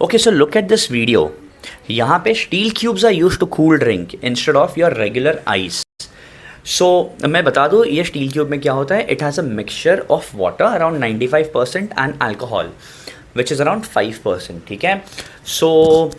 Okay, so look at this video. यहाँ पे steel cubes are use to cool drink instead of your regular ice. So मैं बता दूँ ये steel cube में क्या होता है. It has a mixture of water around 95% and alcohol which is around 5%. ठीक है. So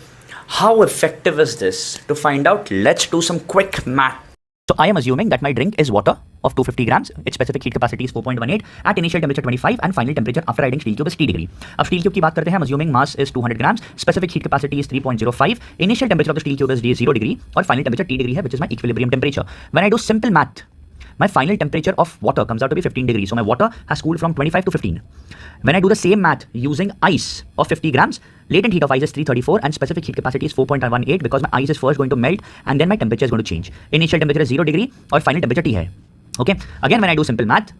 how effective is this? To find out, let's do some quick math. So I am assuming that my drink is water of 250 grams. Its specific heat capacity is 4.18 at initial temperature 25 and final temperature after adding steel cube is T degree. अब steel cube की बात करते हैं. I'm assuming mass is 200 grams. Specific heat capacity is 3.05. Initial temperature of the steel cube is 0 degree और final temperature T degree है, which is my equilibrium temperature. When I do simple math, my final temperature of water comes out to be 15 degrees. So my water has cooled from 25 to 15. When I do the same math using ice of 50 grams, latent heat of ice is 334 and specific heat capacity is 4.18 because my ice is first going to melt and then my temperature is going to change. Initial temperature is 0 degree और final temperature T है. Okay. Again when I do simple math,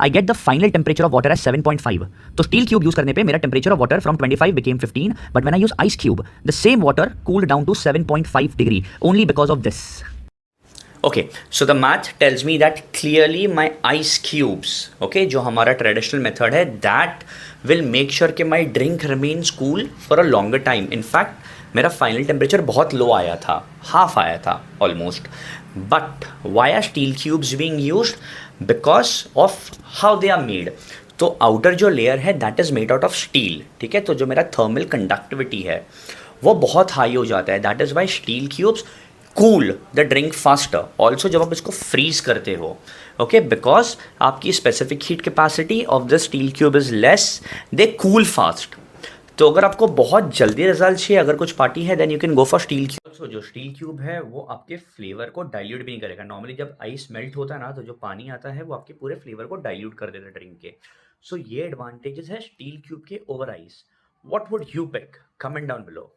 I get the final temperature of water as 7.5. तो steel cube use करने पे मेरा temperature of water from 25 became 15, but when I use ice cube, the same water cooled down to 7.5 degree only because of this. Okay, so the math tells me that clearly my ice cubes, okay, जो हमारा traditional method है, that will make sure कि my drink remains cool for a longer time. In fact, मेरा final temperature बहुत low आया था, half आया था almost. But why are steel cubes being used? Because of how they are made. तो outer जो layer है that is made out of steel. ठीक है. तो जो मेरा thermal conductivity है वो बहुत high हो जाता है. That is why steel cubes cool the drink faster. Also जब आप इसको फ्रीज करते हो, ओके, बिकॉज आपकी specific heat capacity of the steel cube is less, they cool fast. तो अगर आपको बहुत जल्दी रिजल्ट चाहिए, अगर कुछ पार्टी है, then you can go for steel cube. So जो स्टील क्यूब है वो आपके फ्लेवर को डाइल्यूट भी नहीं करेगा. नॉर्मली जब आइस मेल्ट होता है ना, तो जो पानी आता है वो आपके पूरे फ्लेवर को डाइल्यूट कर देता है ड्रिंक के. सो ये एडवांटेजेस है स्टील क्यूब के over ice. What would you pick? Comment down below.